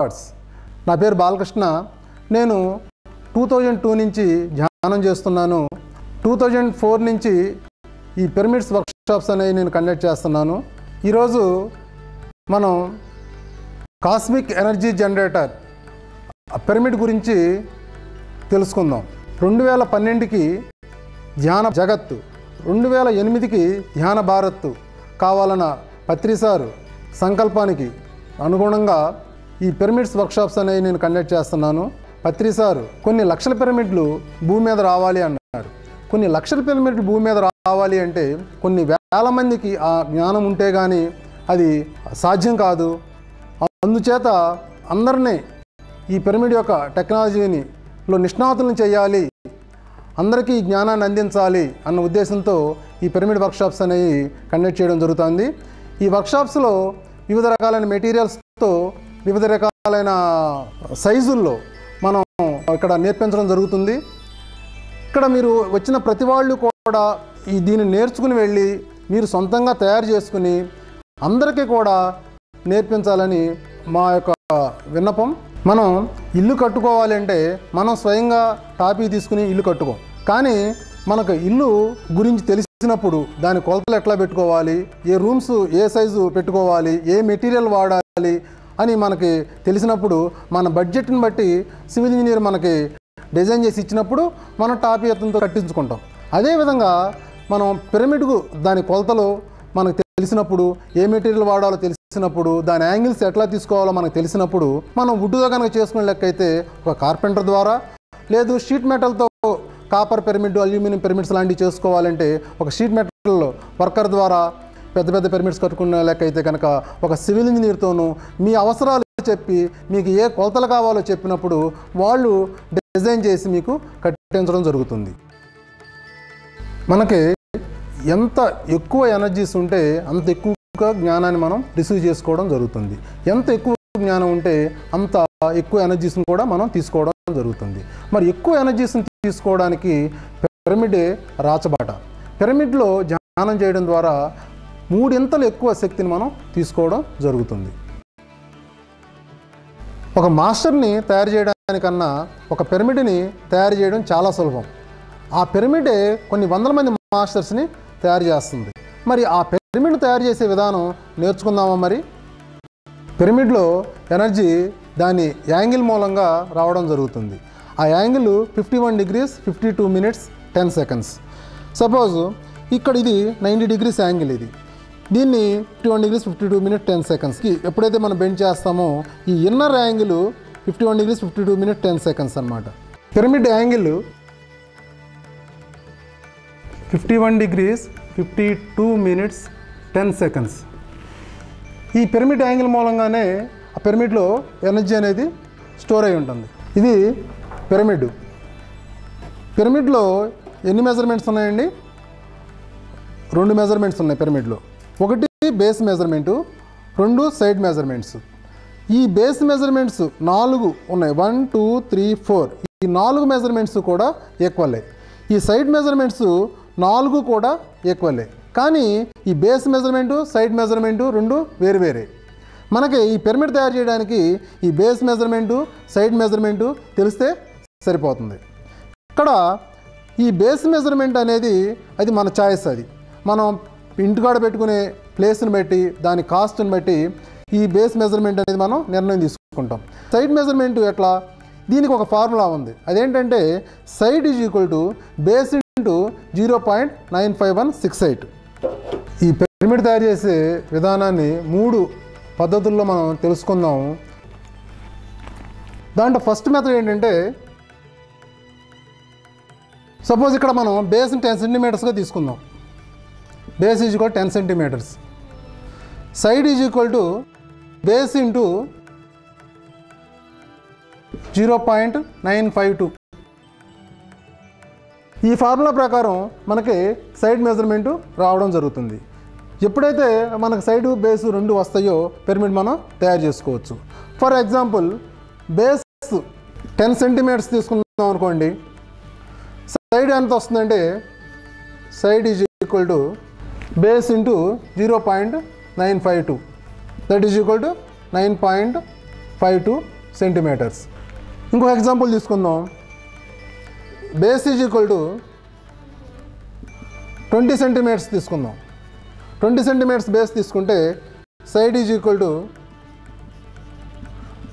Thoughts. నా పేరు బాలకృష్ణ. నేను 2002 నుంచి ధ్యానం చేస్తున్నాను. 2004 నుంచి ఈ పిరమిడ్స్ వర్క్షాప్స్ అనేవి నేను కండక్ట్ చేస్తున్నాను. ఈరోజు మనం కాస్మిక్ ఎనర్జీ జనరేటర్ పిరమిడ్ గురించి తెలుసుకుందాం. 2012కి ధ్యాన జగత్తు, 2008కి ధ్యాన భారత్ కావాలన్న పత్రిసారు సంకల్పానికి అనుగుణంగా ఈ పిరమిడ్స్ వర్క్షాప్స్ అనేవి నేను కండక్ట్ చేస్తున్నాను. పత్రిసారు కొన్ని లక్షల పిరమిడ్లు భూమి మీద రావాలి అన్నారు. కొన్ని లక్షల పిరమిడ్లు భూమి మీద రావాలి అంటే కొన్ని వేల మందికి ఆ జ్ఞానం ఉంటే కానీ అది సాధ్యం కాదు. అందుచేత అందరినీ ఈ పిరమిడ్ యొక్క టెక్నాలజీని నిష్ణాతులను చేయాలి, అందరికీ ఈ జ్ఞానాన్ని అందించాలి అన్న ఉద్దేశంతో ఈ పిరమిడ్ వర్క్షాప్స్ అనేవి కండక్ట్ చేయడం జరుగుతుంది. ఈ వర్క్షాప్స్లో వివిధ రకాలైన మెటీరియల్స్తో వివిధ రకాలైన సైజుల్లో మనం ఇక్కడ నేర్పించడం జరుగుతుంది. ఇక్కడ మీరు వచ్చిన ప్రతి వాళ్ళు కూడా దీన్ని నేర్చుకుని వెళ్ళి మీరు సొంతంగా తయారు చేసుకుని అందరికీ కూడా నేర్పించాలని మా యొక్క విన్నపం. మనం ఇల్లు కట్టుకోవాలి అంటే మనం స్వయంగా టాపీ తీసుకుని ఇల్లు కట్టుకోం. కానీ మనకు ఇల్లు గురించి తెలిసినప్పుడు దాని కొలతలు ఎట్లా పెట్టుకోవాలి, ఏ రూమ్స్ ఏ సైజు పెట్టుకోవాలి, ఏ మెటీరియల్ వాడాలి అని మనకి తెలిసినప్పుడు మన బడ్జెట్ని బట్టి సివిల్ ఇంజనీర్ మనకి డిజైన్ చేసి ఇచ్చినప్పుడు మనం టాపీ ఎత్తంతో కట్టించుకుంటాం. అదేవిధంగా మనం పిరమిడ్కు దాని కొలతలు మనకు తెలిసినప్పుడు, ఏ మెటీరియల్ వాడాలో తెలిసినప్పుడు, దాని యాంగిల్స్ ఎట్లా తీసుకోవాలో మనకు తెలిసినప్పుడు మనం వుడ్తో కనుక చేసుకునే లెక్క అయితే ఒక కార్పెంటర్ ద్వారా, లేదు షీట్ మెటల్తో కాపర్ పిరమిడ్, అల్యూమినియం పిరమిడ్స్ లాంటివి చేసుకోవాలంటే ఒక షీట్ మెటల్ వర్కర్ ద్వారా, పెద్ద పెద్ద పిరమిడ్స్ కట్టుకునే లెక్క అయితే కనుక ఒక సివిల్ ఇంజనీర్తోనూ మీ అవసరాలు చెప్పి మీకు ఏ కొలతలు కావాలో చెప్పినప్పుడు వాళ్ళు డిజైన్ చేసి మీకు కట్టించడం జరుగుతుంది. మనకి ఎంత ఎక్కువ ఎనర్జీస్ ఉంటే అంత ఎక్కువగా జ్ఞానాన్ని మనం రిసీవ్ చేసుకోవడం జరుగుతుంది. ఎంత ఎక్కువ జ్ఞానం ఉంటే అంత ఎక్కువ ఎనర్జీస్ని కూడా మనం తీసుకోవడం జరుగుతుంది. మరి ఎక్కువ ఎనర్జీస్ని తీసుకోవడానికి పిరమిడే రాచబాట. పిరమిడ్లో ధ్యానం చేయడం ద్వారా 3 ఎక్కువ శక్తిని మనం తీసుకోవడం జరుగుతుంది. ఒక మాస్టర్ని తయారు చేయడానికన్నా ఒక పిరమిడ్ని తయారు చేయడం చాలా సులభం. ఆ పిరమిడే కొన్ని వందల మంది మాస్టర్స్ని తయారు చేస్తుంది. మరి ఆ పిరమిడ్ని తయారు చేసే విధానం నేర్చుకుందామా? మరి పిరమిడ్లో ఎనర్జీ దాని యాంగిల్ మూలంగా రావడం జరుగుతుంది. ఆ angle 51 degrees 52 minutes 10 seconds. Suppose ఇక్కడ ఇది 90 degrees యాంగిల్, దీన్ని 51 degrees 52 minutes 10 secondsకి ఎప్పుడైతే మనం బెండ్ చేస్తామో ఈ inner angle 51 degrees 52 minutes 10 seconds అన్నమాట. Pyramid angle 51 degrees 52 minutes 10 seconds. ఈ పిరమిడ్ యాంగిల్ మూలంగానే ఆ పిరమిడ్లో ఎనర్జీ అనేది స్టోర్ అయి ఉంటుంది. ఇది పిరమిడ్లో ఎన్ని మెజర్మెంట్స్ ఉన్నాయండి? 2 మెజర్మెంట్స్ ఉన్నాయి పిరమిడ్లో. ఒకటి బేస్ మెజర్మెంటు, 2 సైడ్ మెజర్మెంట్స్. ఈ బేస్ మెజర్మెంట్స్ 4 ఉన్నాయి, 1 2 3 4. ఈ 4 మెజర్మెంట్స్ కూడా ఈక్వలే. ఈ సైడ్ మెజర్మెంట్స్ 4 కూడా ఈక్వలే. కానీ ఈ బేస్ మెజర్మెంటు, సైడ్ మెజర్మెంటు 2 వేరు. మనకి ఈ పిరమిడ్ తయారు చేయడానికి ఈ బేస్ మెజర్మెంటు, సైడ్ మెజర్మెంటు తెలిస్తే సరిపోతుంది. ఇక్కడ ఈ బేస్ మెజర్మెంట్ అనేది అది మన చాయిస్. అది మనం ఇంటికాడ పెట్టుకునే ప్లేస్ని బట్టి, దాని కాస్ట్ని బట్టి ఈ బేస్ మెజర్మెంట్ అనేది మనం నిర్ణయం తీసుకుంటాం. సైడ్ మెజర్మెంట్ ఎట్లా? దీనికి ఒక ఫార్ములా ఉంది. అదేంటంటే side is equal to base into 0.95168. ఈ పిరమిడ్ తయారు చేసే విధానాన్ని 3 పద్ధతుల్లో మనం తెలుసుకుందాం. దాంట్లో ఫస్ట్ మెథడ్ ఏంటంటే, సపోజ్ ఇక్కడ మనం బేస్ని 10 centimeters తీసుకుందాం. Base is equal 10 centimeters. Side is equal to base into 0.952. ఈ ఫార్ములా ప్రకారం మనకి సైడ్ మెజర్మెంటు రావడం జరుగుతుంది. ఎప్పుడైతే మనకు సైడు బేసు 2 వస్తాయో పిరమిడ్ మనం తయారు చేసుకోవచ్చు. ఫర్ ఎగ్జాంపుల్ బేస్ 10 centimeters తీసుకుందాం అనుకోండి. సైడ్ ఎంత వస్తుందంటే side is equal to base into 0.952, that is equal to 9.52 52 centimetres. ఇంకొక ఎగ్జాంపుల్ తీసుకుందాం. Base is equal to 20 centimetres తీసుకుందాం. 20 సెంటీమీటర్స్ బేస్ తీసుకుంటే side is equal to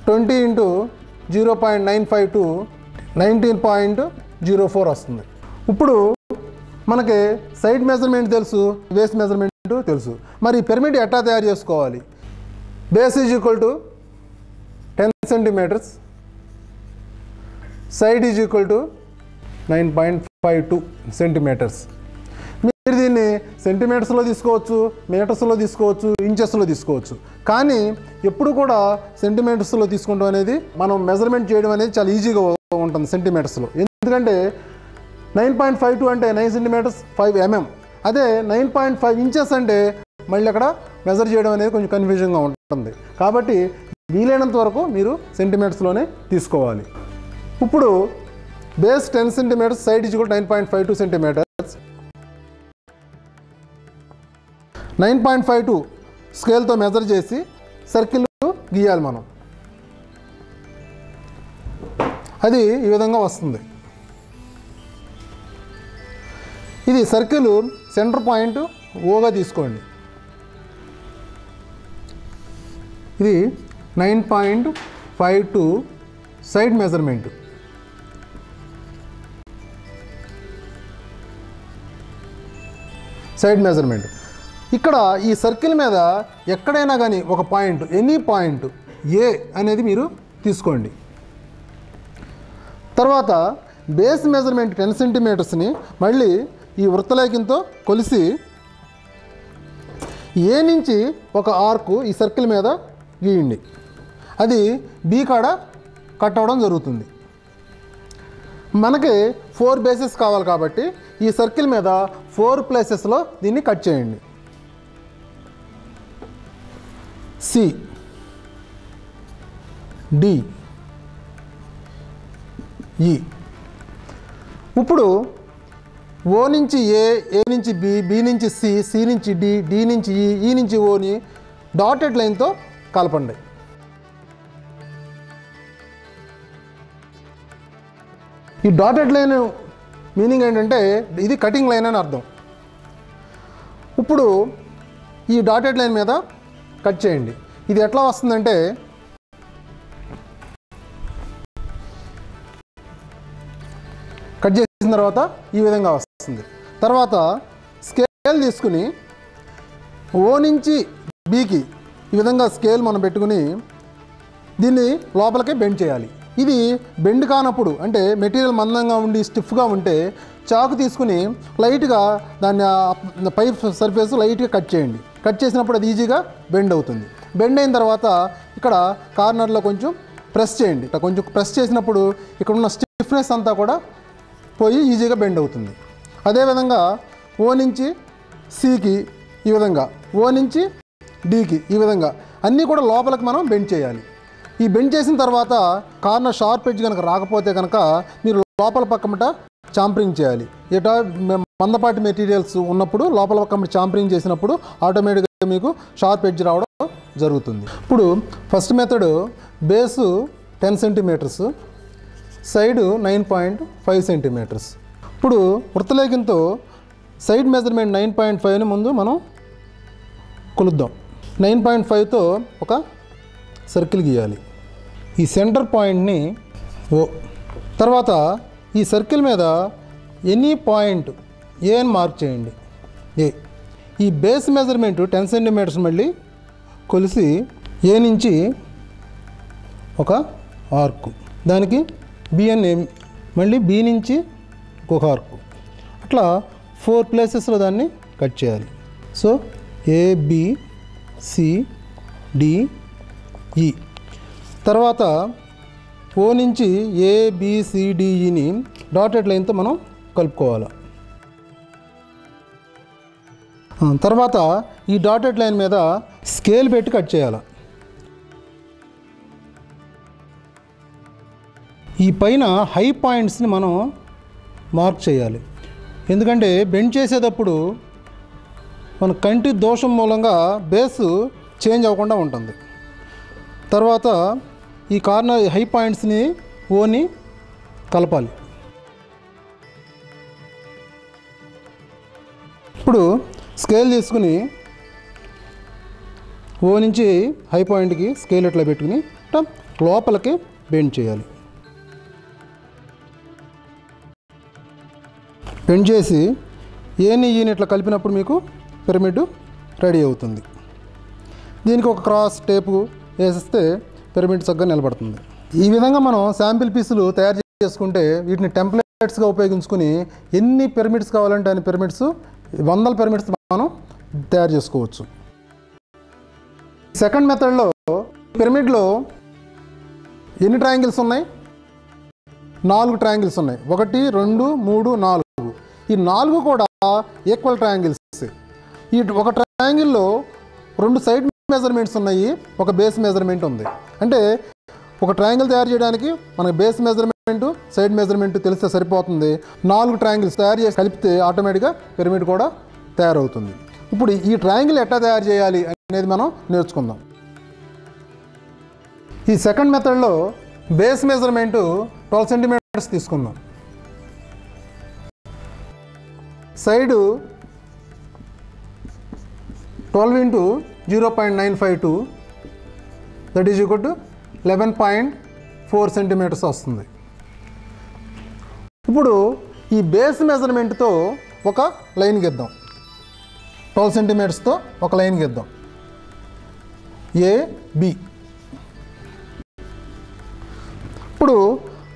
20 into 0.952 19.04 వస్తుంది. ఇప్పుడు మనకి సైడ్ మెజర్మెంట్ తెలుసు, బేస్ మెజర్మెంట్ తెలుసు. మరి పిరమిడ్ ఎట్లా తయారు చేసుకోవాలి? Base is equal to 10 centimetres, side is equal to 9.52 centimetres. మీరు దీన్ని సెంటీమీటర్స్లో తీసుకోవచ్చు, మీటర్స్లో తీసుకోవచ్చు, ఇంచెస్లో తీసుకోవచ్చు. కానీ ఎప్పుడు కూడా సెంటీమీటర్స్లో తీసుకుంటాం అనేది, మనం మెజర్మెంట్ చేయడం అనేది చాలా ఈజీగా ఉంటుంది సెంటీమీటర్స్లో. ఎందుకంటే 9.52 అంటే 9 సెంటీమీటర్స్ 5 mm. అదే 9.5 ఇంచెస్ అంటే మళ్ళీ అక్కడ మెజర్ చేయడం అనేది కొంచెం కన్ఫ్యూజన్గా ఉంటుంది. కాబట్టి వీలైనంత వరకు మీరు సెంటీమీటర్స్లోనే తీసుకోవాలి. ఇప్పుడు base 10 centimetres, side is equal 9.52 centimetres. 9.52 స్కేల్తో మెజర్ చేసి సర్కిల్ గీయాలి మనం. అది ఈ విధంగా వస్తుంది. ఇది సర్కిల్ సెంటర్ పాయింట్ ఓగా తీసుకోండి. ఇది 9.52 సైడ్ మెజర్మెంట్. ఇక్కడ ఈ సర్కిల్ మీద ఎక్కడైనా కానీ ఒక పాయింట్, ఎనీ పాయింట్ ఏ అనేది మీరు తీసుకోండి. తర్వాత బేస్ మెజర్మెంట్ 10 సెంటీమీటర్స్ని మళ్ళీ ఈ వృత్తలేఖంతో కొలిసి ఏ నుంచి ఒక ఆర్కు ఈ సర్కిల్ మీద గీయండి. అది బి కాడ కట్ అవ్వడం జరుగుతుంది. మనకి 4 బేసెస్ కావాలి కాబట్టి ఈ సర్కిల్ మీద 4 ప్లేసెస్లో దీన్ని కట్ చేయండి. సి, డి, ఈ. ఇప్పుడు ఓ నుంచి ఏ, ఏ నుంచి బి, బి నుంచి సి, సి నుంచి డి, డి నుంచి ఈ, ఈ నుంచి ఓని డాటెడ్ లైన్తో కలపండి. ఈ డాటెడ్ లైన్ మీనింగ్ ఏంటంటే ఇది కటింగ్ లైన్ అని అర్థం. ఇప్పుడు ఈ డాటెడ్ లైన్ మీద కట్ చేయండి. ఇది ఎట్లా వస్తుందంటే కట్ చేసిన తర్వాత ఈ విధంగా వస్తుంది. తర్వాత స్కేల్ తీసుకుని ఓ నుంచి బికి ఈ విధంగా స్కేల్ మనం పెట్టుకుని దీన్ని లోపలికే బెండ్ చేయాలి. ఇది బెండ్ కానప్పుడు అంటే మెటీరియల్ మందంగా ఉండి స్టిఫ్గా ఉంటే చాకు తీసుకుని లైట్గా దాన్ని పై సర్ఫేస్ లైట్గా కట్ చేయండి. కట్ చేసినప్పుడు అది ఈజీగా బెండ్ అవుతుంది. బెండ్ అయిన తర్వాత ఇక్కడ కార్నర్లో కొంచెం ప్రెస్ చేయండి. ఇట్లా కొంచెం ప్రెస్ చేసినప్పుడు ఇక్కడ ఉన్న స్టిఫ్నెస్ అంతా కూడా పోయి ఈజీగా బెండ్ అవుతుంది. అదేవిధంగా ఓ నుంచి సికి ఈ విధంగా, ఓ నుంచి డికి ఈ విధంగా అన్నీ కూడా లోపలికి మనం బెండ్ చేయాలి. ఈ బెండ్ చేసిన తర్వాత కార్నర్ షార్ప్ ఎడ్జ్ కనుక రాకపోతే కనుక మీరు లోపల పక్కమట చాంపరింగ్ చేయాలి. ఇట మందపాటి మెటీరియల్స్ ఉన్నప్పుడు లోపల పక్కమట చాంపరింగ్ చేసినప్పుడు ఆటోమేటిక్గా మీకు షార్ప్ ఎడ్జ్ రావడం జరుగుతుంది. ఇప్పుడు first method base 10 centimetres, side 9.5 centimetres. ఇప్పుడు వృత్తలేఖంతో సైడ్ మెజర్మెంట్ 9.5ని ముందు మనం కొలుద్దాం. 9.5తో ఒక సర్కిల్ గీయాలి. ఈ సెంటర్ పాయింట్ని ఓ, తర్వాత ఈ సర్కిల్ మీద ఎనీ పాయింట్ ఏ అని మార్క్ చేయండి. ఏ. ఈ బేస్ మెజర్మెంట్ 10 సెంటీమీటర్స్ మళ్ళీ కొలిసి ఏ నుంచి ఒక ఆర్కు, దానికి బి అని మళ్ళీ బి నుంచి ఒక ఆర్కు, అట్లా 4 ప్లేసెస్లో దాన్ని కట్ చేయాలి. So ABCDE. తర్వాత ఓ నుంచి ABCDEని డాటెడ్ లైన్తో మనం కలుపుకోవాలి. తర్వాత ఈ డాటెడ్ లైన్ మీద స్కేల్ పెట్టి కట్ చేయాలి. ఈ పైన హై పాయింట్స్ని మనం మార్క్ చేయాలి. ఎందుకంటే బెండ్ చేసేటప్పుడు మన కంటి దోషం మూలంగా బేసు చేంజ్ అవ్వకుండా ఉంటుంది. తర్వాత ఈ కార్నర్ హై పాయింట్స్ని ఓని కలపాలి. ఇప్పుడు స్కేల్ తీసుకుని ఓ నుంచి హై పాయింట్కి స్కేల్ ఇట్లా పెట్టుకుని లోపలికి బెండ్ చేయాలి. బెండ్ చేసి ఏని ఈని ఇట్లా కలిపినప్పుడు మీకు పిరమిడ్ రెడీ అవుతుంది. దీనికి ఒక క్రాస్ టేపు వేసిస్తే పిరమిడ్ చక్కగా నిలబడుతుంది. ఈ విధంగా మనం శాంపిల్ పీసులు తయారు చేసుకుంటే వీటిని టెంప్లెట్స్గా ఉపయోగించుకుని ఎన్ని పిరమిడ్స్ కావాలంటే అన్ని పిరమిడ్స్, వందల పిరమిడ్స్ మనం తయారు చేసుకోవచ్చు. సెకండ్ మెథడ్లో పిరమిడ్లో ఎన్ని ట్రయాంగిల్స్ ఉన్నాయి? 4 ట్రయాంగిల్స్ ఉన్నాయి. 1, 2, 3, 4. ఈ 4 కూడా ఈక్వల్ ట్రయాంగిల్స్. ఈ ఒక ట్రయాంగిల్లో 2 సైడ్ మెజర్మెంట్స్ ఉన్నాయి, ఒక బేస్ మెజర్మెంట్ ఉంది. అంటే ఒక ట్రయాంగిల్ తయారు చేయడానికి మనకు బేస్ మెజర్మెంట్, సైడ్ మెజర్మెంట్ తెలిస్తే సరిపోతుంది. 4 ట్రయాంగిల్స్ తయారు చేసి కలిపితే ఆటోమేటిక్గా పిరమిడ్ కూడా తయారవుతుంది. ఇప్పుడు ఈ ట్రయాంగిల్ ఎట్లా తయారు చేయాలి అనేది మనం నేర్చుకుందాం. ఈ సెకండ్ మెథడ్లో బేస్ మెజర్మెంట్ 12 సెంటీమీటర్స్ తీసుకుందాం. Side 12 into 0.952 that is equal to 11.4 centimetres వస్తుంది. ఇప్పుడు ఈ బేస్ మెజర్మెంట్తో ఒక లైన్ గీద్దాం. 12 సెంటీమీటర్స్తో ఒక లైన్ గీద్దాం, AB. ఇప్పుడు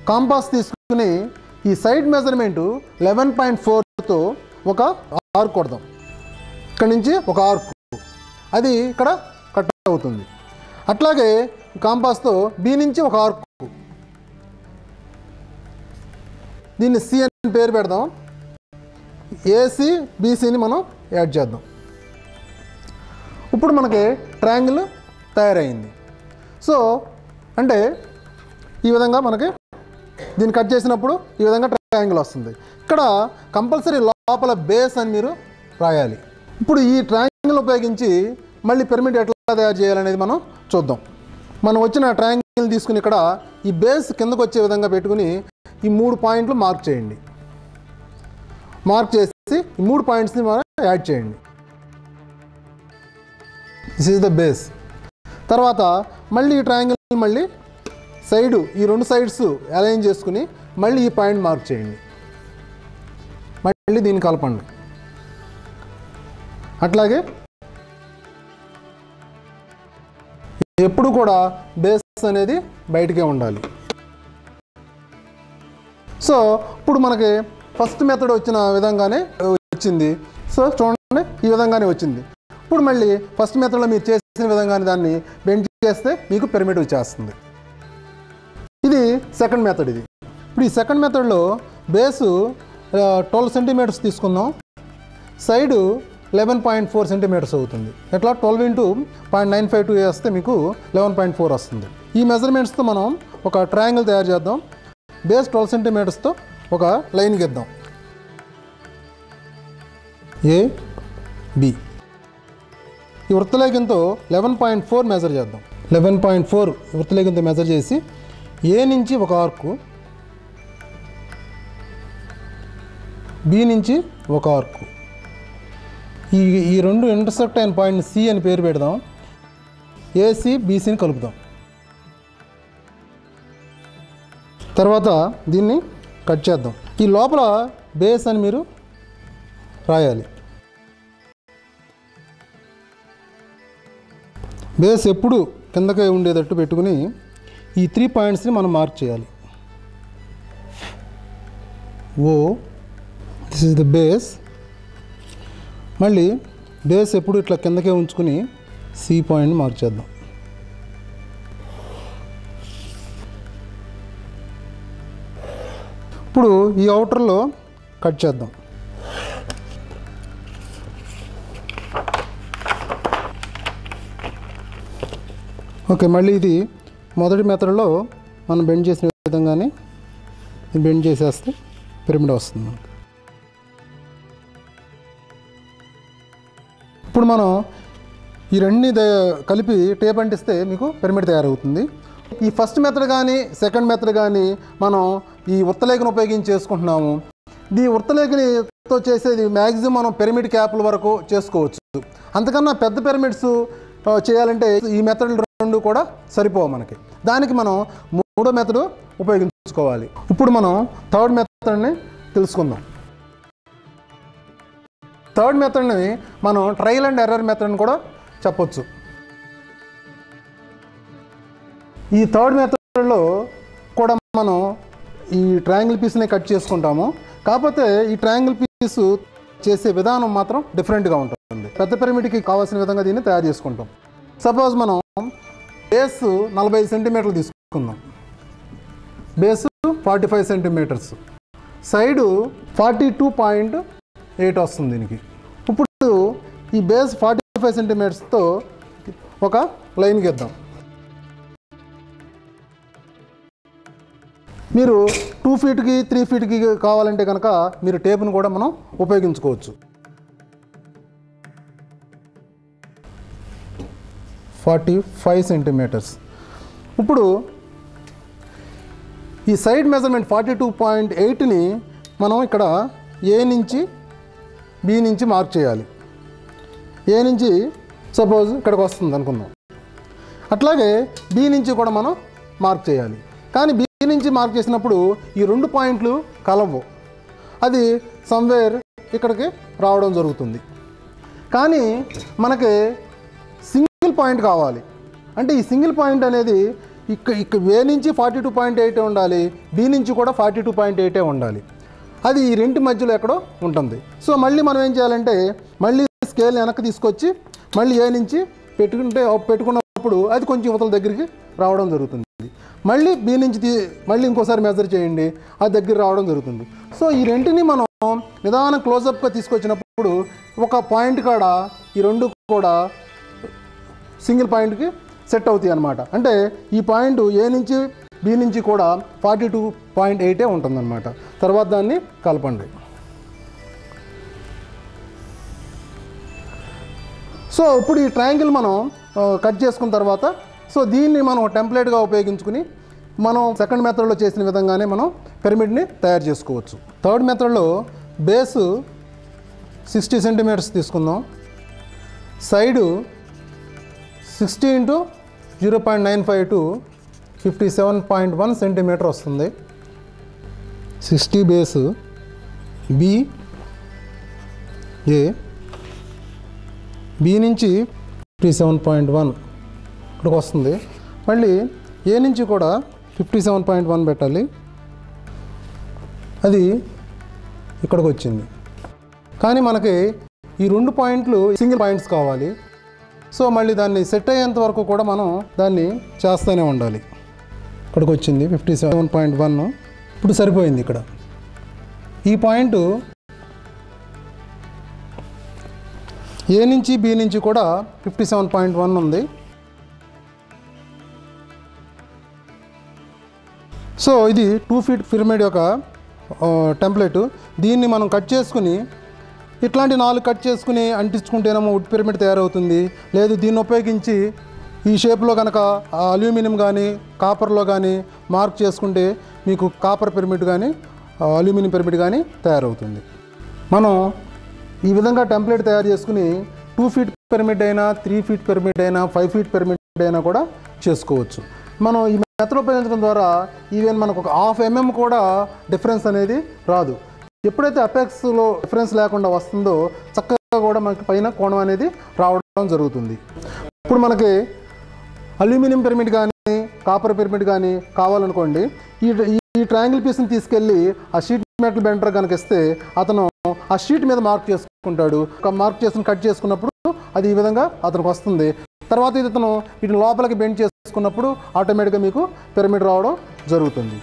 కాంపాస్ తీసుకుని ఈ సైడ్ మెజర్మెంట్ 11.4తో ఒక ఆర్క్ కొడదాం. ఇక్కడ నుంచి ఒక ఆర్క్, అది ఇక్కడ కట్ అవుతుంది. అట్లాగే కాంపాస్తో బి నుంచి ఒక ఆర్క్, దీన్ని సి అని పేరు పెడదాం. ఏసీ బీసీని మనం యాడ్ చేద్దాం. ఇప్పుడు మనకి ట్రయాంగిల్ తయారైంది. సో అంటే ఈ విధంగా మనకి దీన్ని కట్ చేసినప్పుడు ఈ విధంగా ట్రయాంగిల్ వస్తుంది. ఇక్కడ కంపల్సరీ లోపల బేస్ అని మీరు రాయాలి. ఇప్పుడు ఈ ట్రయాంగిల్ ఉపయోగించి మళ్ళీ పిరమిడ్ ఎట్లా తయారు చేయాలనేది మనం చూద్దాం. మనం వచ్చిన ట్రయాంగిల్ తీసుకుని ఇక్కడ ఈ బేస్ కిందకు వచ్చే విధంగా పెట్టుకుని ఈ 3 పాయింట్లు మార్క్ చేయండి. మార్క్ చేసి ఈ 3 పాయింట్స్ని మనం యాడ్ చేయండి. This is the base. తర్వాత మళ్ళీ ఈ ట్రయాంగిల్ మళ్ళీ సైడు ఈ 2 సైడ్స్ అలైన్ చేసుకుని మళ్ళీ ఈ పాయింట్ మార్క్ చేయండి. మళ్ళీ దీన్ని కలపండి. అట్లాగే ఎప్పుడు కూడా బేస్ అనేది బయటకే ఉండాలి. సో ఇప్పుడు మనకి ఫస్ట్ మెథడ్ వచ్చిన విధంగానే వచ్చింది. సో చూడండి, ఈ విధంగానే వచ్చింది. ఇప్పుడు మళ్ళీ ఫస్ట్ మెథడ్లో మీరు చేసిన విధంగానే దాన్ని బెండ్ చేస్తే మీకు పిరమిడ్ వచ్చేస్తుంది. ఇది సెకండ్ మెథడ్. ఇది ఇప్పుడు ఈ సెకండ్ మెథడ్లో బేసు 12 సెంటీమీటర్స్ తీసుకుందాం, సైడు 11.4 సెంటీమీటర్స్ అవుతుంది. ఎట్లా 12 into 0.952 వేస్తే మీకు 11.4 వస్తుంది. ఈ మెజర్మెంట్స్తో మనం ఒక ట్రయాంగిల్ తయారు చేద్దాం. బేస్ 12 సెంటీమీటర్స్తో ఒక లైన్ గీద్దాం, AB. ఈ వృత్తలేఖంతో 11.4 మెజర్ చేద్దాం. 11.4 వృత్తలేఖంతో మెజర్ చేసి ఏ నుంచి ఒక ఆర్కు, బి నుంచి ఒక ఆర్కు, ఈ 2 ఇంటర్సెక్ట్ అయిన పాయింట్ సి అని పేరు పెడదాం. ఏసీ బీసీని కలుపుదాం. తర్వాత దీన్ని కట్ చేద్దాం. ఈ లోపల బేస్ అని మీరు రాయాలి. బేస్ ఎప్పుడు కిందకే ఉండేటట్టు పెట్టుకుని ఈ 3 పాయింట్స్ని మనం మార్క్ చేయాలి. ఓ, దిస్ ఈజ్ ద బేస్. మళ్ళీ బేస్ ఎప్పుడు ఇట్లా కిందకే ఉంచుకుని సి పాయింట్ని మార్క్ చేద్దాం. ఇప్పుడు ఈ అవుటర్లో కట్ చేద్దాం. ఓకే, మళ్ళీ ఇది మొదటి మెథడ్లో మనం బెండ్ చేసిన విధంగానే బెండ్ చేసేస్తే పిరమిడ్ వస్తుంది. ఇప్పుడు మనం ఈ 2 కలిపి టేప్ అంటిస్తే మీకు పిరమిడ్ తయారవుతుంది. ఈ ఫస్ట్ మెథడ్ కానీ సెకండ్ మెథడ్ కానీ మనం ఈ ఉత్తలేఖను ఉపయోగించి చేసుకుంటున్నాము. ఈ ఉత్తలేఖనితో చేసేది మ్యాక్సిమం మనం పిరమిడ్ క్యాప్ల వరకు చేసుకోవచ్చు. అంతకన్నా పెద్ద పిరమిడ్స్ చేయాలంటే ఈ మెథడ్ రెండు కూడా సరిపోవు మనకి. దానికి మనం మూడో మెథడ్ ఉపయోగించుకోవాలి. ఇప్పుడు మనం థర్డ్ మెథడ్ని తెలుసుకుందాం. థర్డ్ మెథడ్ని మనం ట్రయల్ అండ్ ఎర్రర్ మెథడ్ కూడా చెప్పొచ్చు. ఈ థర్డ్ మెథడ్లో కూడా మనం ఈ ట్రయాంగిల్ పీస్ని కట్ చేసుకుంటాము. కాకపోతే ఈ ట్రయాంగిల్ పీస్ చేసే విధానం మాత్రం డిఫరెంట్గా ఉంటుంది. పెద్ద పిరమిడ్కి కావాల్సిన విధంగా దీన్ని తయారు చేసుకుంటాం. సపోజ్ మనం బేస్ 45 సెంటీమీటర్లు తీసుకుందాం. బేస్ 45 సెంటీమీటర్స్, సైడు 42.8 వస్తుంది దీనికి. ఇప్పుడు ఈ బేస్ 45 సెంటీమీటర్స్తో ఒక లైన్ గీద్దాం. మీరు 2 ఫీట్కి 3 ఫీట్కి కావాలంటే కనుక మీరు టేప్ను కూడా మనం ఉపయోగించుకోవచ్చు. 45 సెంటీమీటర్స్. ఇప్పుడు ఈ సైడ్ మెజర్మెంట్ 42.8ని మనం ఇక్కడ ఏ నుంచి బి నుంచి మార్క్ చేయాలి. ఏ నుంచి సపోజ్ ఇక్కడికి వస్తుంది అనుకుందాం. అట్లాగే బి నుంచి కూడా మనం మార్క్ చేయాలి. కానీ బి నుంచి మార్క్ చేసినప్పుడు ఈ రెండు పాయింట్లు కలవు. అది సమ్వేర్ ఇక్కడికి రావడం జరుగుతుంది. కానీ మనకి సింగిల్ పాయింట్ కావాలి. అంటే ఈ సింగిల్ పాయింట్ అనేది ఇక్కడ ఏ నుంచి 42.8 ఉండాలి, బి నుంచి కూడా 42.8 ఉండాలి. అది ఈ రెంటి మధ్యలో ఎక్కడో ఉంటుంది. సో మళ్ళీ మనం ఏం చేయాలంటే మళ్ళీ స్కేల్ వెనక్కి తీసుకొచ్చి మళ్ళీ ఏ నుంచి పెట్టుకున్నప్పుడు అది కొంచెం యువతల దగ్గరికి రావడం జరుగుతుంది. మళ్ళీ బి నుంచి మళ్ళీ ఇంకోసారి మెజర్ చేయండి, అది దగ్గర రావడం జరుగుతుంది. సో ఈ రెంటిని మనం నిదానం క్లోజప్గా తీసుకొచ్చినప్పుడు ఒక పాయింట్ కాడ ఈ రెండు కూడా సింగిల్ పాయింట్కి సెట్ అవుతాయి అన్నమాట. అంటే ఈ పాయింట్ ఏ నుంచి బి నుంచి కూడా 42.8 ఉంటుందన్నమాట. తర్వాత దాన్ని కలపండి. సో ఇప్పుడు ఈ ట్రయాంగిల్ మనం కట్ చేసుకున్న తర్వాత సో దీన్ని మనం టెంప్లెట్గా ఉపయోగించుకుని మనం సెకండ్ మెథడ్లో చేసిన విధంగానే మనం పిరమిడ్ని తయారు చేసుకోవచ్చు. థర్డ్ మెథడ్లో బేసు 60 సెంటీమీటర్స్ తీసుకుందాం. సైడు 60 × 0.95 to 57.1 సెంటీమీటర్ వస్తుంది. 60 బేసు బి ఏ బి నుంచి 57.1 ఇక్కడికి వస్తుంది. మళ్ళీ ఏ నుంచి కూడా 57.1 పెట్టాలి. అది ఇక్కడికి వచ్చింది. కానీ మనకి ఈ రెండు పాయింట్లు సింగిల్ పాయింట్స్ కావాలి. సో మళ్ళీ దాన్ని సెట్ అయ్యేంత వరకు కూడా మనం దాన్ని చేస్తూనే ఉండాలి. ఇక్కడికి వచ్చింది 57.1. ఇప్పుడు సరిపోయింది. ఇక్కడ ఈ పాయింట్ ఏ నుంచి బి నుంచి కూడా 57.1 ఉంది. సో ఇది 2 ఫీట్ పిరమిడ్ యొక్క టెంప్లెట్. దీన్ని మనం కట్ చేసుకుని ఇట్లాంటి 4 కట్ చేసుకుని అంటించుకుంటేనేమో వుడ్ పిరమిడ్ తయారవుతుంది. లేదు దీన్ని ఉపయోగించి ఈ షేప్లో కనుక అల్యూమినియం కానీ కాపర్లో కానీ మార్క్ చేసుకుంటే మీకు కాపర్ పిరమిడ్ కానీ అల్యూమినియం పిరమిడ్ కానీ తయారవుతుంది. మనం ఈ విధంగా టెంప్లెట్ తయారు చేసుకుని 2 ఫీట్ పిరమిడ్ అయినా 3 ఫీట్ పిరమిడ్ అయినా 5 ఫీట్ పిరమిడ్ అయినా కూడా చేసుకోవచ్చు. మనం ఈ మెథడ్ ఉపయోగించడం ద్వారా ఈవెన్ మనకు ఒక 1/2 mm కూడా డిఫరెన్స్ అనేది రాదు. ఎప్పుడైతే అపెక్స్లో డిఫరెన్స్ లేకుండా వస్తుందో చక్కగా కూడా మనకి పైన కోణం అనేది రావడం జరుగుతుంది. ఇప్పుడు మనకి అల్యూమినియం పిరమిడ్ కానీ కాపర్ పిరమిడ్ కానీ కావాలనుకోండి, ఈ ట్రయాంగిల్ పీస్ని తీసుకెళ్ళి ఆ షీట్ మెటల్ బెండర్ కనుక ఇస్తే అతను ఆ షీట్ మీద మార్క్ చేసుకుంటాడు. మార్క్ చేసుకుని కట్ చేసుకున్నప్పుడు అది ఈ విధంగా అతనికి వస్తుంది. తర్వాత ఇది అతను వీటిని లోపలికి బెండ్ చేసుకున్నప్పుడు ఆటోమేటిక్గా మీకు పిరమిడ్ రావడం జరుగుతుంది.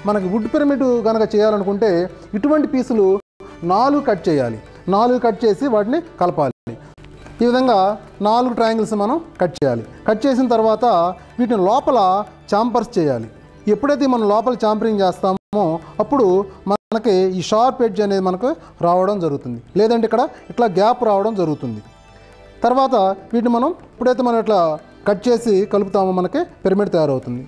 మనకి వుడ్ పిరమిడ్ కనుక చేయాలనుకుంటే ఇటువంటి పీసులు 4 కట్ చేయాలి. 4 కట్ చేసి వాటిని కలపాలి. ఈ విధంగా 4 ట్రయాంగిల్స్ మనం కట్ చేయాలి. కట్ చేసిన తర్వాత వీటిని లోపల చాంపర్స్ చేయాలి. ఎప్పుడైతే మనం లోపల చాంపరింగ్ చేస్తామో అప్పుడు మనకి ఈ షార్ప్ ఎడ్జ్ అనేది మనకు రావడం జరుగుతుంది, లేదంటే ఇక్కడ ఇట్లా గ్యాప్ రావడం జరుగుతుంది. తర్వాత వీటిని మనం ఎప్పుడైతే మనం ఇట్లా కట్ చేసి కలుపుతామో మనకి పిరమిడ్ తయారవుతుంది.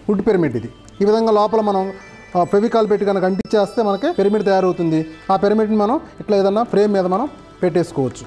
వుడ్ పిరమిడ్ ఇది. ఈ విధంగా లోపల మనం ఫెవికాల్ పెట్టి కనుక అంటించేస్తే మనకి పిరమిడ్ తయారవుతుంది. ఆ పిరమిడ్ని మనం ఇట్లా ఏదన్నా ఫ్రేమ్ మీద మనం పెట్టేసుకోవచ్చు.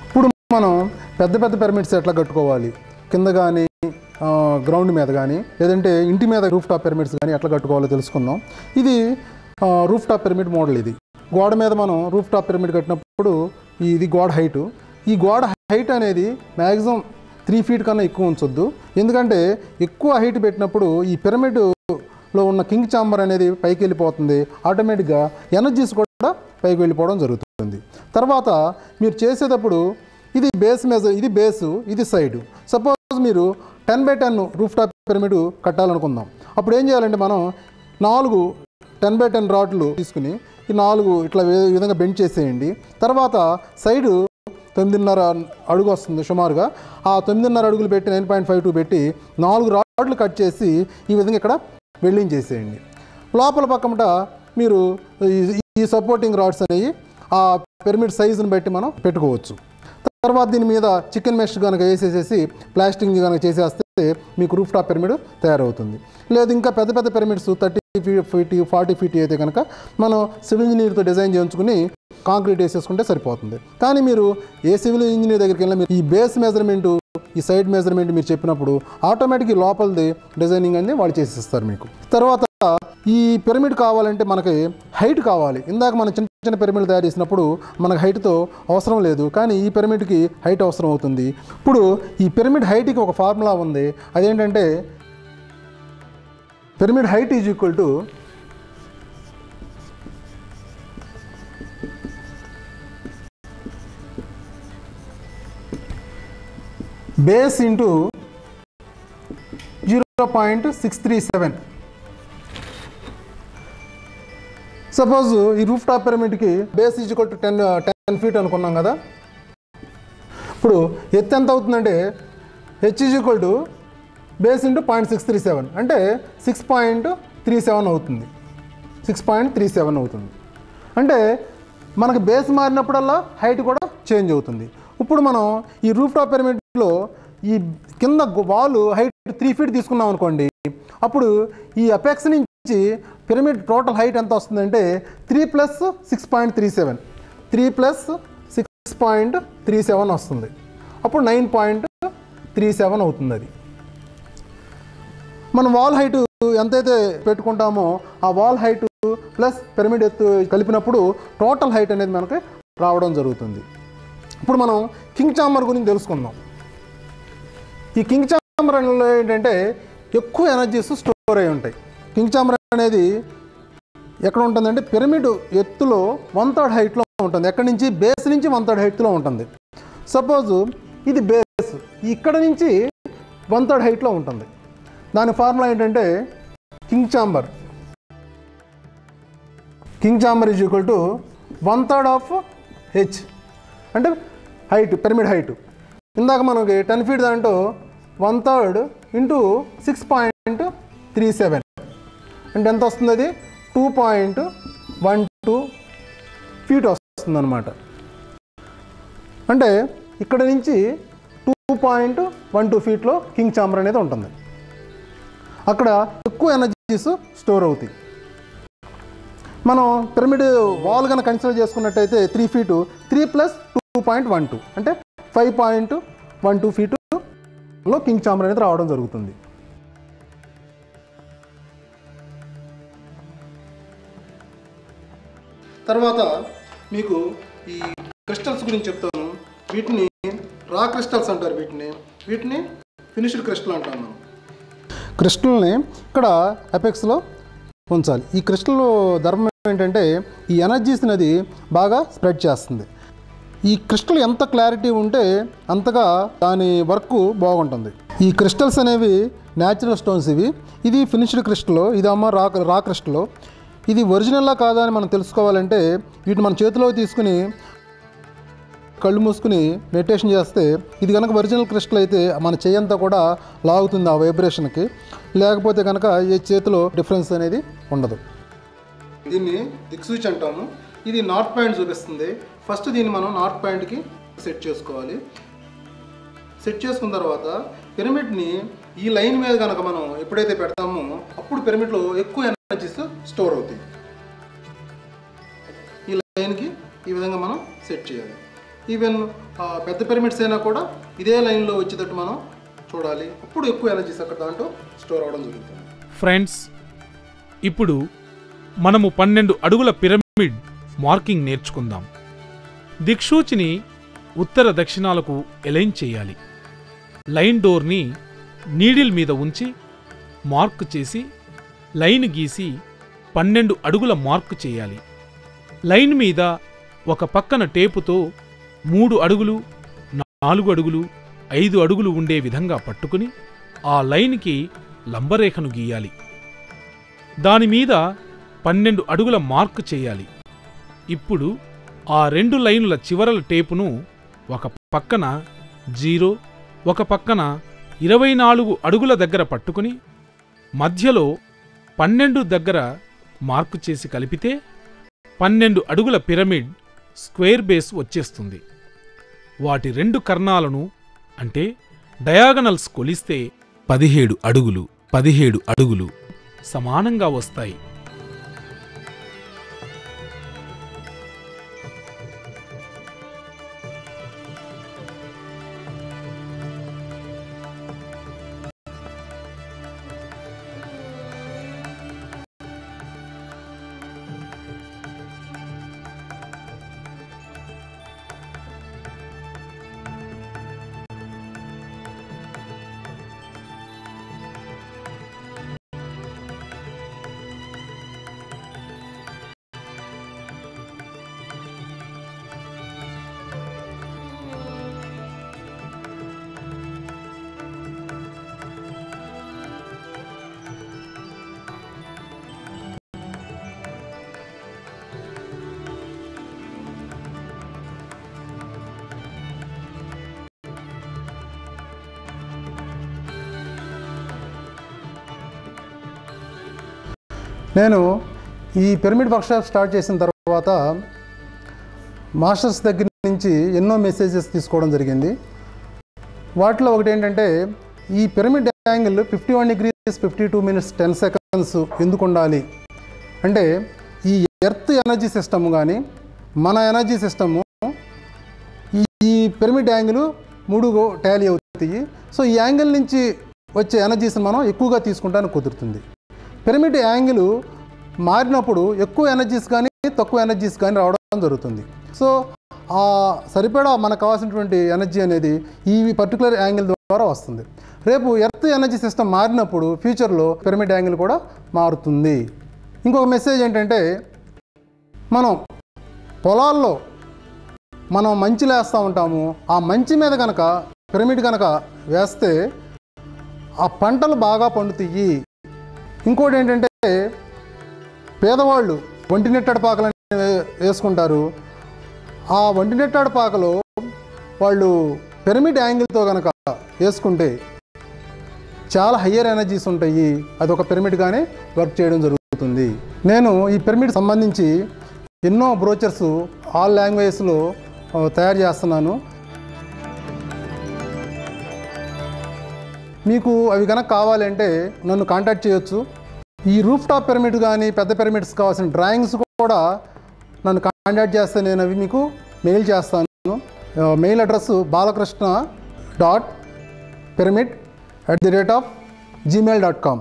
ఇప్పుడు మనం పెద్ద పెద్ద పిరమిడ్స్ ఎట్లా కట్టుకోవాలి, కింద కానీ గ్రౌండ్ మీద కానీ లేదంటే ఇంటి మీద రూఫ్ టాప్ పిరమిడ్స్ కానీ ఎట్లా కట్టుకోవాలో తెలుసుకుందాం. ఇది రూఫ్ టాప్ పిరమిడ్ మోడల్. ఇది గోడ మీద మనం రూఫ్ టాప్ పిరమిడ్ కట్టినప్పుడు ఇది గోడ హైటు. ఈ గోడ హైట్ అనేది మ్యాక్సిమం 3 feet కన్నా ఎక్కువ ఉంచొద్దు. ఎందుకంటే ఎక్కువ హైట్ పెట్టినప్పుడు ఈ పిరమిడ్లో ఉన్న కింగ్ ఛాంబర్ అనేది పైకి వెళ్ళిపోతుంది. ఆటోమేటిక్గా ఎనర్జీస్ కూడా పైకి వెళ్ళిపోవడం జరుగుతుంది. తర్వాత మీరు చేసేటప్పుడు ఇది బేస్ మెజర్, ఇది బేసు, ఇది సైడు. సపోజ్ మీరు 10x10 రూఫ్ టాప్ పిరమిడ్ కట్టాలనుకుందాం. అప్పుడు ఏం చేయాలంటే మనం 4 10x10 రాడ్లు తీసుకుని ఈ 4 ఇట్లా ఈ విధంగా బెండ్ చేసేయండి. తర్వాత సైడు 9.5 అడుగు వస్తుంది సుమారుగా. ఆ 9.5 అడుగులు పెట్టి 9.52 పెట్టి 4 రాడ్లు కట్ చేసి ఈ విధంగా ఇక్కడ వెల్డింగ్ చేసేయండి. లోపల పక్కమట మీరు ఈ సపోర్టింగ్ రాడ్స్ అనేవి ఆ పిరమిడ్ సైజుని బట్టి మనం పెట్టుకోవచ్చు. తర్వాత దీని మీద చికెన్ మెష్ కనుక వేసేసేసి ప్లాస్టింగ్ కనుక చేసేస్తే మీకు రూఫ్ టాప్ పిరమిడ్ తయారవుతుంది. లేదు ఇంకా పెద్ద పెద్ద పిరమిడ్స్ 30 feet 40 feet అయితే కనుక మనం సివిల్ ఇంజనీర్తో డిజైన్ చేయించుకుని కాంక్రీట్ వేసేసుకుంటే సరిపోతుంది. కానీ మీరు ఏ సివిల్ ఇంజనీర్ దగ్గరికి వెళ్ళినా మీరు ఈ బేస్ మెజర్మెంటు, ఈ సైడ్ మెజర్మెంట్ మీరు చెప్పినప్పుడు ఆటోమేటిక్ ఈ లోపలది డిజైనింగ్ అనేది వాళ్ళు చేసిస్తారు మీకు. తర్వాత ఈ పిరమిడ్ కావాలంటే మనకి హైట్ కావాలి. ఇందాక మనం చిన్న చిన్న పిరమిడ్ తయారు చేసినప్పుడు మనకు హైట్తో అవసరం లేదు, కానీ ఈ పిరమిడ్కి హైట్ అవసరం అవుతుంది. ఇప్పుడు ఈ పిరమిడ్ హైట్కి ఒక ఫార్ములా ఉంది. అదేంటంటే pyramid height is equal to base into 0.637. Suppose ఈ రూఫ్ టాప్ పిరమిడ్కి base is equal to 10 feet అనుకున్నాం కదా. ఇప్పుడు ఎత్తు ఎంత అవుతుందంటే H is equal to base into 0.637 అంటే 6.37 అవుతుంది. 6.37 అవుతుంది. అంటే మనకు బేస్ మారినప్పుడల్లా హైట్ కూడా చేంజ్ అవుతుంది. ఇప్పుడు మనం ఈ రూఫ్ టాప్ పిరమిడ్లో ఈ కింద వాల్ హైట్ 3 feet తీసుకున్నాం అనుకోండి. అప్పుడు ఈ అపెక్స్ నుంచి పిరమిడ్ టోటల్ హైట్ ఎంత వస్తుందంటే 3 + 6.37, 3 + 6.37 వస్తుంది. అప్పుడు 9.37 అవుతుంది. అది మనం వాల్ హైట్ ఎంతైతే పెట్టుకుంటామో ఆ వాల్ హైట్ ప్లస్ పిరమిడ్ ఎత్తు కలిపినప్పుడు టోటల్ హైట్ అనేది మనకి రావడం జరుగుతుంది. ఇప్పుడు మనం కింగ్ చాంబర్ గురించి తెలుసుకుందాం. ఈ కింగ్ చాంబర్లో ఏంటంటే ఎక్కువ ఎనర్జీస్ స్టోర్ అయి ఉంటాయి. కింగ్ చాంబర్ అనేది ఎక్కడ ఉంటుందంటే పిరమిడ్ ఎత్తులో 1/3 హైట్లో ఉంటుంది. ఎక్కడి నుంచి? బేస్ నుంచి 1/3 హైట్లో ఉంటుంది. సపోజ్ ఇది బేస్, ఇక్కడ నుంచి 1/3 హైట్లో ఉంటుంది. దాని ఫార్ములా ఏంటంటే king chamber is equal to 1/3 of H అంటే హైట్, పిరమిడ్ హైట్. ఇందాక మనకి 10 ఫీట్ దాంట్లో 1/3 ఇంటూ 6.37 అంటే ఎంత వస్తుంది? అది 2.12 ఫీట్ వస్తుంది అన్నమాట. అంటే ఇక్కడ నుంచి 2.12 ఫీట్లో కింగ్ చాంబర్ అనేది ఉంటుంది. అక్కడ ఎక్కువ ఎనర్జీస్ స్టోర్ అవుతాయి. మనం పిరమిడ్ వాల్ కనుక కన్సిడర్ చేసుకున్నట్టయితే 3 ఫీటు, 3 + 2.12 అంటే 5.12 ఫీటులో కింగ్ చాంబర్ అనేది రావడం జరుగుతుంది. తర్వాత మీకు ఈ క్రిస్టల్స్ గురించి చెప్తాను. వీటిని రా క్రిస్టల్స్ అంటారు. వీటిని ఫినిష్డ్ క్రిస్టల్ అంటాం. మనం క్రిస్టల్ని ఇక్కడ అపెక్స్లో ఉంచాలి. ఈ క్రిస్టల్ ధర్మం ఏంటంటే ఈ ఎనర్జీస్ అనేది బాగా స్ప్రెడ్ చేస్తుంది. ఈ క్రిస్టల్ ఎంత క్లారిటీ ఉంటే అంతగా దాని వర్క్ బాగుంటుంది. ఈ క్రిస్టల్స్ అనేవి న్యాచురల్ స్టోన్స్. ఇది ఫినిష్డ్ క్రిస్టల్, ఇది రా క్రిస్టల్. ఇది ఒరిజినల్లా కాదా అని మనం తెలుసుకోవాలంటే వీటిని మన చేతిలో తీసుకుని కళ్ళు మూసుకుని మెడిటేషన్ చేస్తే ఇది కనుక ఒరిజినల్ క్రిస్టల్ అయితే మన చేయంతా కూడా లాగుతుంది ఆ వైబ్రేషన్కి. లేకపోతే కనుక ఈ చేతిలో డిఫరెన్స్ అనేది ఉండదు. దీన్ని దిక్సూచి అంటాము. ఇది నార్త్ పాయింట్ చూపిస్తుంది. ఫస్ట్ దీన్ని మనం నార్త్ పాయింట్కి సెట్ చేసుకోవాలి. సెట్ చేసుకున్న తర్వాత పిరమిడ్ని ఈ లైన్ మీద కనుక మనం ఎప్పుడైతే పెడతామో అప్పుడు పిరమిడ్లో ఎక్కువ ఎనర్జీస్ స్టోర్ అవుతాయి. ఈ లైన్కి ఈ విధంగా మనం సెట్ చేయాలి. ఈవెన్ పెద్ద పిరమిడ్స్ అయినా కూడా ఇదే లైన్లో వచ్చేటట్టు మనం చూడాలి. అప్పుడు ఎక్కువ ఎనర్జీస్ అక్కడ దాంట్లో స్టోర్ అవ్వడం జరుగుతుంది. ఫ్రెండ్స్, ఇప్పుడు మనము 12 అడుగుల పిరమిడ్ మార్కింగ్ నేర్చుకుందాం. దిక్సూచిని ఉత్తర దక్షిణాలకు ఎలైన్ చేయాలి. లైన్ డోర్ని నీడిల్ మీద ఉంచి మార్క్ చేసి లైన్ గీసి 12 అడుగుల మార్క్ చేయాలి. లైన్ మీద ఒక పక్కన టేపుతో 3 అడుగులు, 4 అడుగులు, 5 అడుగులు ఉండే విధంగా పట్టుకుని ఆ లైన్కి లంబరేఖను గీయాలి. దానిమీద 12 అడుగుల మార్క్ చేయాలి. ఇప్పుడు ఆ 2 లైనుల చివరల టేపును ఒక పక్కన 0, ఒక పక్కన 24 అడుగుల దగ్గర పట్టుకుని మధ్యలో 12 దగ్గర మార్కు చేసి కలిపితే 12 అడుగుల పిరమిడ్ స్క్వేర్ బేస్ వచ్చేస్తుంది. వాటి 2 కర్ణాలను అంటే డయాగనల్స్ కొలిస్తే 17 అడుగులు 17 అడుగులు సమానంగా వస్తాయి. నేను ఈ పిరమిడ్ వర్క్షాప్ స్టార్ట్ చేసిన తర్వాత మాస్టర్స్ దగ్గర నుంచి ఎన్నో మెసేజెస్ తీసుకోవడం జరిగింది. వాటిలో ఒకటి ఏంటంటే ఈ pyramid angle 51 degrees 52 minutes 10 seconds ఎందుకు ఉండాలి, అంటే ఈ ఎర్త్ ఎనర్జీ సిస్టమ్ కానీ మన ఎనర్జీ సిస్టము ఈ పిరమిడ్ యాంగిల్ 3 టాలీ అవుతాయి. సో ఈ యాంగిల్ నుంచి వచ్చే ఎనర్జీస్ని మనం ఎక్కువగా తీసుకుంటానికి కుదురుతుంది. పిరమిడ్ యాంగిల్ మారినప్పుడు ఎక్కువ ఎనర్జీస్ కానీ తక్కువ ఎనర్జీస్ కానీ రావడం జరుగుతుంది. సో ఆ సరిపడా మనకు కావాల్సినటువంటి ఎనర్జీ అనేది ఈ పర్టికులర్ యాంగిల్ ద్వారా వస్తుంది. రేపు ఎర్త్ ఎనర్జీ సిస్టమ్ మారినప్పుడు ఫ్యూచర్లో పిరమిడ్ యాంగిల్ కూడా మారుతుంది. ఇంకొక మెసేజ్ ఏంటంటే, మనం పొలాల్లో మనం మంచి వేస్తూ ఉంటాము. ఆ మంచి మీద కనుక పిరమిడ్ కనుక వేస్తే ఆ పంటలు బాగా పండుతాయి. ఇంకోటి ఏంటంటే, పేదవాళ్ళు ఒంటినెట్టడి పాకలు వేసుకుంటారు. ఆ ఒంటినెట్టడి పాకలో వాళ్ళు పిరమిడ్ యాంగిల్తో కనుక వేసుకుంటే చాలా హయ్యర్ ఎనర్జీస్ ఉంటాయి. అది ఒక పిరమిడ్గానే వర్క్ చేయడం జరుగుతుంది. నేను ఈ పిరమిడ్ సంబంధించి ఎన్నో బ్రోచర్స్ ఆల్ లాంగ్వేజెస్లో తయారు చేస్తున్నాను. మీకు అవి కనుక కావాలంటే నన్ను కాంటాక్ట్ చేయొచ్చు. ఈ రూఫ్ టాప్ పిరమిడ్ కానీ పెద్ద పిరమిడ్స్ కావాల్సిన డ్రాయింగ్స్ కూడా నన్ను కాంటాక్ట్ చేస్తే నేను అవి మీకు మెయిల్ చేస్తాను. Mail address balakrishna.pyramid@gmail.com.